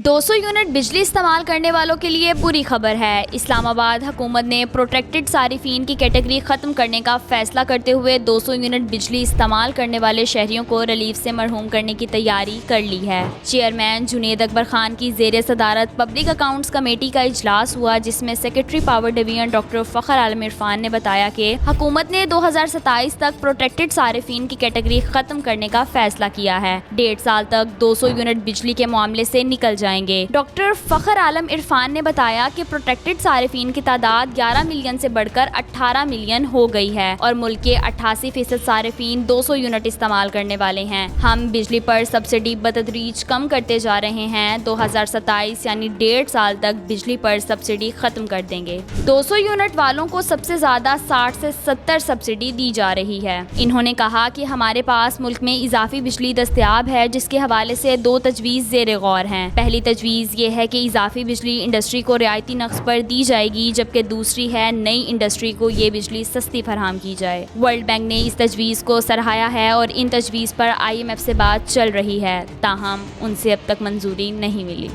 200 unit बिजली इस्तेमाल करने वालों के लिए बुरी खबर है। इस्लामाबाद हुकूमत ने प्रोटेक्टेड सारिफीन की कैटेगरी ख़त्म करने का फैसला करते हुए 200 यूनिट बिजली इस्तेमाल करने वाले शहरियों को रिलीफ से मरहूम करने की तैयारी कर ली है। चेयरमैन जुनेद अकबर खान की ज़ेर सदारत पब्लिक अकाउंट्स कमेटी का इजलास हुआ, जिसमें secretary power division doctor Fakhar Alam Irfan ने बताया कि हुकूमत ने 2027 तक प्रोटेक्टेड सारिफीन की कैटेगरी ख़त्म करने का फैसला किया है। 1.5 साल तक 200 यूनिट बिजली के मामले से निकल जाएंगे। डॉक्टर फ़खर आलम इरफान ने बताया कि प्रोटेक्टेड सारिफीन की तादाद 11 मिलियन से बढ़कर 18 मिलियन हो गई है और मुल्क के 88% सारिफीन 200 यूनिट इस्तेमाल करने वाले हैं। हम बिजली पर सब्सिडी बतदरीज कम करते जा रहे हैं। 2027 यानी 1.5 साल तक बिजली पर सब्सिडी खत्म कर देंगे। 200 यूनिट वालों को सबसे ज्यादा 60 से 70 सब्सिडी दी जा रही है। इन्होंने कहा कि हमारे पास मुल्क में इजाफी बिजली दस्तयाब है, जिसके हवाले से 2 तजवीज़ ज़ेर गौर हैं। पहली तजवीज़ ये है कि इजाफी बिजली इंडस्ट्री को रियायती नक्स पर दी जाएगी, जबकि दूसरी है नई इंडस्ट्री को ये बिजली सस्ती फराहम की जाए। वर्ल्ड बैंक ने इस तजवीज़ को सराहाया है और इन तजवीज़ पर IMF से बात चल रही है, ताहम उनसे अब तक मंजूरी नहीं मिली।